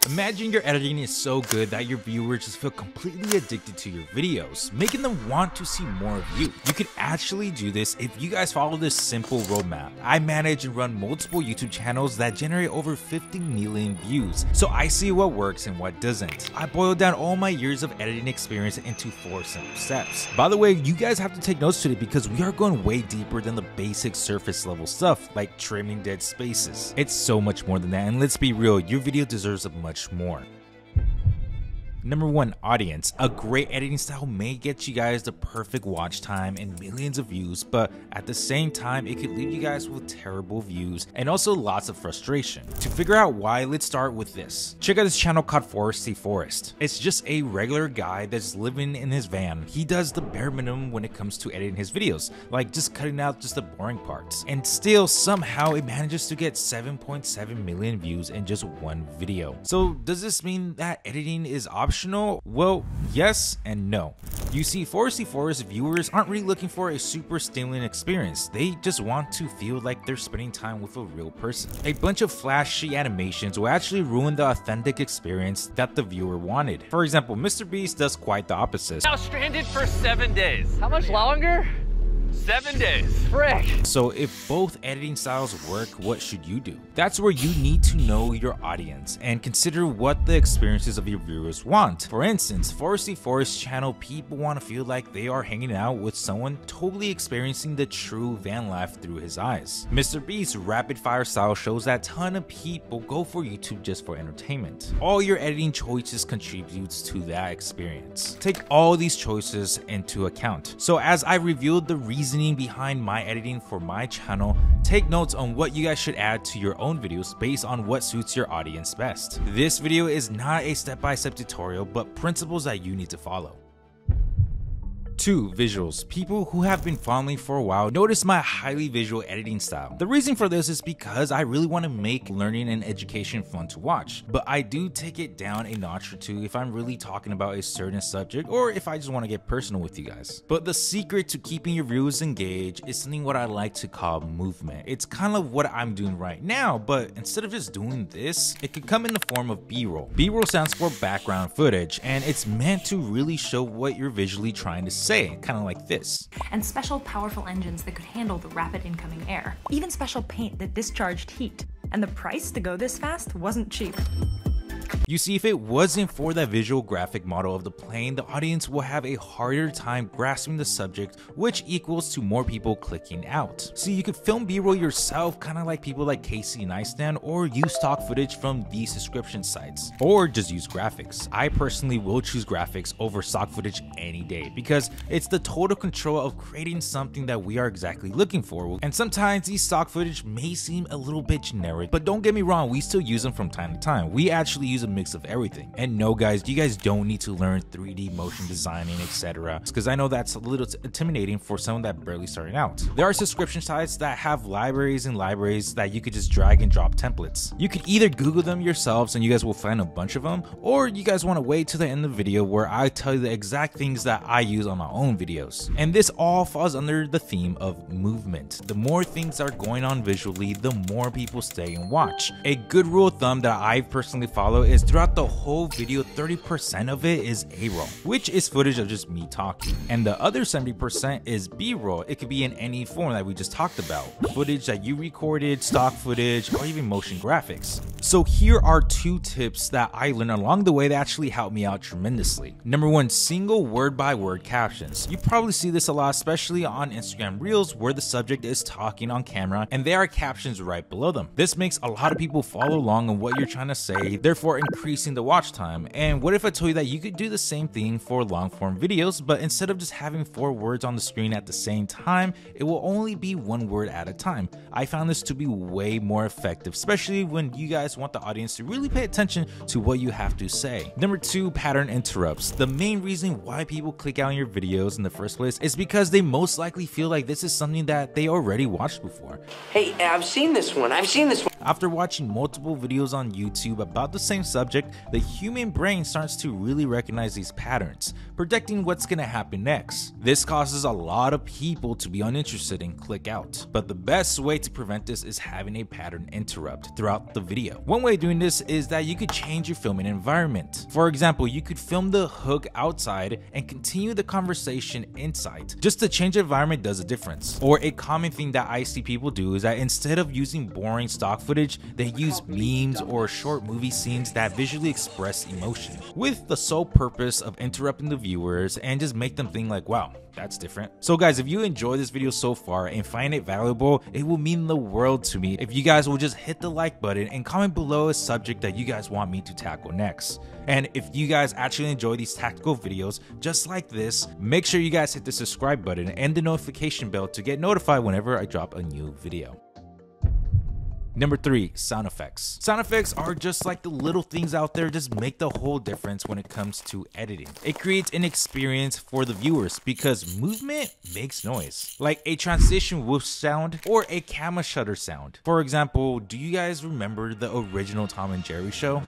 Imagine your editing is so good that your viewers just feel completely addicted to your videos, making them want to see more of you. You could actually do this if you guys follow this simple roadmap. I manage and run multiple YouTube channels that generate over 50 million views, so I see what works and what doesn't. I boiled down all my years of editing experience into 4 simple steps. By the way, you guys have to take notes today because we are going way deeper than the basic surface level stuff like trimming dead spaces. It's so much more than that, and let's be real, your video deserves much more. Number 1, audience. A great editing style may get you guys the perfect watch time and millions of views, but at the same time, it could leave you guys with terrible views and also lots of frustration. To figure out why, let's start with this. Check out this channel called Forestry Forest. It's just a regular guy that's living in his van. He does the bare minimum when it comes to editing his videos, like just cutting out just the boring parts. And still, somehow, it manages to get 7.7 million views in just one video. So does this mean that editing is optional? Well, yes and no. You see, Forestry Forest viewers aren't really looking for a super stimulant experience. They just want to feel like they're spending time with a real person. A bunch of flashy animations will actually ruin the authentic experience that the viewer wanted. For example, MrBeast does quite the opposite. Now stranded for 7 days. How much longer? 7 days. Frick. So if both editing styles work, what should you do? That's where you need to know your audience and consider what the experiences of your viewers want. For instance, Forestry Forest channel, people want to feel like they are hanging out with someone totally experiencing the true van life through his eyes. MrBeast's rapid fire style shows that a ton of people go for YouTube just for entertainment. All your editing choices contributes to that experience. Take all these choices into account. So as I revealed the reasoning behind my editing for my channel, take notes on what you guys should add to your own videos based on what suits your audience best. This video is not a step-by-step tutorial, but principles that you need to follow. 2. Visuals. People who have been following me for a while notice my highly visual editing style. The reason for this is because I really want to make learning and education fun to watch, but I do take it down a notch or two if I'm really talking about a certain subject or if I just want to get personal with you guys. But the secret to keeping your viewers engaged is something what I like to call movement. It's kind of what I'm doing right now, but instead of just doing this, it could come in the form of B-roll. B-roll stands for background footage, and it's meant to really show what you're visually trying to say, kind of like this. And special powerful engines that could handle the rapid incoming air. Even special paint that discharged heat. And the price to go this fast wasn't cheap. You see, if it wasn't for that visual graphic model of the plane, the audience will have a harder time grasping the subject, which equals to more people clicking out. So you could film B-roll yourself, kind of like people like Casey Neistat, or use stock footage from these subscription sites, or just use graphics. I personally will choose graphics over stock footage any day because it's the total control of creating something that we are exactly looking for. And sometimes these stock footage may seem a little bit generic, but don't get me wrong, we still use them from time to time. We actually use a mix of everything. And no guys, you guys don't need to learn 3D motion designing, etc. because I know that's a little intimidating for someone that barely starting out. There are subscription sites that have libraries and libraries that you could just drag and drop templates. You could either Google them yourselves and you guys will find a bunch of them, or you guys want to wait to the end of the video where I tell you the exact things that I use on my own videos. And this all falls under the theme of movement. The more things are going on visually, the more people stay and watch. A good rule of thumb that I personally follow is throughout the whole video, 30% of it is A-roll, which is footage of just me talking. And the other 70% is B-roll. It could be in any form that we just talked about. Footage that you recorded, stock footage, or even motion graphics. So here are 2 tips that I learned along the way that actually helped me out tremendously. Number 1, single word by word captions. You probably see this a lot, especially on Instagram Reels where the subject is talking on camera and there are captions right below them. This makes a lot of people follow along on what you're trying to say, therefore increasing the watch time. And what if I told you that you could do the same thing for long form videos, but instead of just having 4 words on the screen at the same time, it will only be 1 word at a time. I found this to be way more effective, especially when you guys want the audience to really pay attention to what you have to say. Number 2, pattern interrupts. The main reason why people click out on your videos in the first place is because they most likely feel like this is something that they already watched before. Hey, I've seen this one. After watching multiple videos on YouTube about the same subject, the human brain starts to really recognize these patterns, predicting what's gonna happen next. This causes a lot of people to be uninterested and click out. But the best way to prevent this is having a pattern interrupt throughout the video. One way of doing this is that you could change your filming environment. For example, you could film the hook outside and continue the conversation inside. Just to change the environment does a difference. Or a common thing that I see people do is that instead of using boring stock footage, they use memes or short movie scenes that visually express emotion, with the sole purpose of interrupting the viewers and just make them think like, wow, that's different. So guys, if you enjoyed this video so far and find it valuable, it will mean the world to me if you guys will just hit the like button and comment below a subject that you guys want me to tackle next. And if you guys actually enjoy these tactical videos just like this, make sure you guys hit the subscribe button and the notification bell to get notified whenever I drop a new video. Number 3, sound effects. Sound effects are just like the little things out there, just make the whole difference when it comes to editing. It creates an experience for the viewers because movement makes noise, like a transition whoosh sound or a camera shutter sound. For example, do you guys remember the original Tom and Jerry show?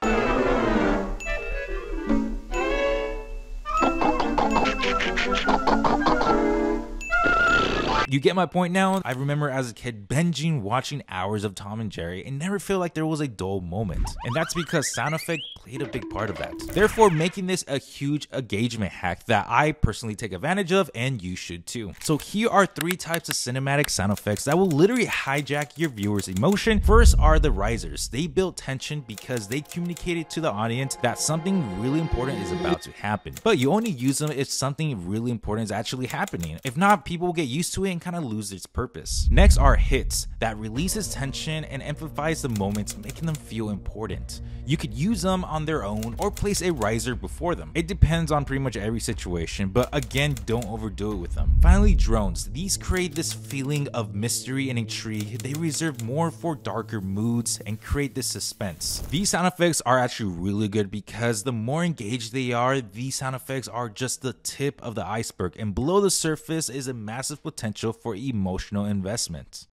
You get my point now? I remember as a kid binging watching hours of Tom and Jerry and never feel like there was a dull moment. And that's because sound effect played a big part of that. Therefore, making this a huge engagement hack that I personally take advantage of, and you should too. So here are 3 types of cinematic sound effects that will literally hijack your viewers' emotion. First are the risers. They build tension because they communicated to the audience that something really important is about to happen. But you only use them if something really important is actually happening. If not, people will get used to it and kind of lose its purpose. Next are hits that releases tension and amplifies the moments, making them feel important. You could use them on their own or place a riser before them. It depends on pretty much every situation, but again, don't overdo it with them. Finally, drones. These create this feeling of mystery and intrigue. They reserve more for darker moods and create this suspense. These sound effects are actually really good because the more engaged they are, these sound effects are just the tip of the iceberg, and below the surface is a massive potential for emotional investment.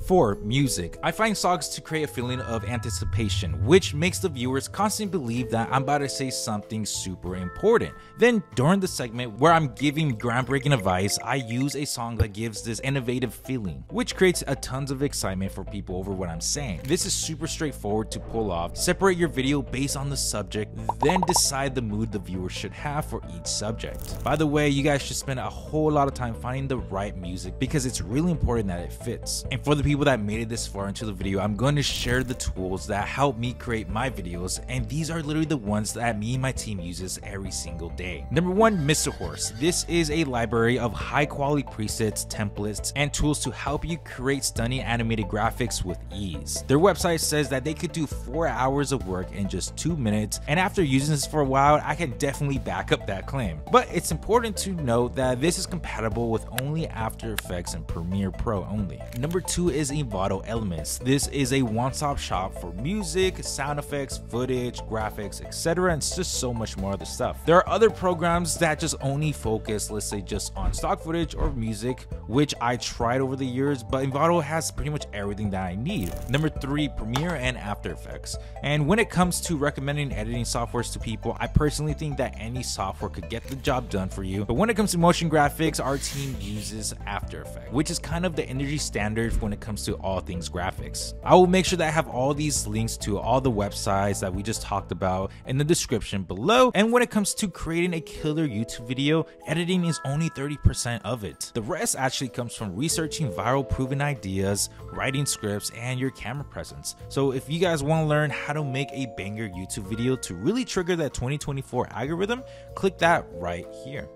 4. Music. I find songs to create a feeling of anticipation, which makes the viewers constantly believe that I'm about to say something super important. Then during the segment where I'm giving groundbreaking advice, I use a song that gives this innovative feeling, which creates a tons of excitement for people over what I'm saying. This is super straightforward to pull off. Separate your video based on the subject, then decide the mood the viewer should have for each subject. By the way, you guys should spend a whole lot of time finding the right music because it's really important that it fits. And for the people that made it this far into the video, I'm going to share the tools that help me create my videos, and these are literally the ones that me and my team uses every single day. Number 1, MisterHorse. This is a library of high quality presets, templates, and tools to help you create stunning animated graphics with ease. Their website says that they could do 4 hours of work in just 2 minutes, and after using this for a while, I can definitely back up that claim. But it's important to note that this is compatible with only After Effects and Premiere Pro only. Number 2 is Envato Elements. This is a one-stop shop for music, sound effects, footage, graphics, etc., and it's just so much more other stuff. There are other programs that just only focus, let's say, just on stock footage or music, which I tried over the years, but Envato has pretty much everything that I need. Number 3, Premiere and After Effects. And when it comes to recommending editing softwares to people, I personally think that any software could get the job done for you. But when it comes to motion graphics, our team uses After Effects, which is kind of the industry standard when it comes to all things graphics. I will make sure that I have all these links to all the websites that we just talked about in the description below. And when it comes to creating a killer YouTube video, editing is only 30% of it. The rest actually comes from researching viral proven ideas, writing scripts, and your camera presence. So if you guys want to learn how to make a banger YouTube video to really trigger that 2024 algorithm, click that right here.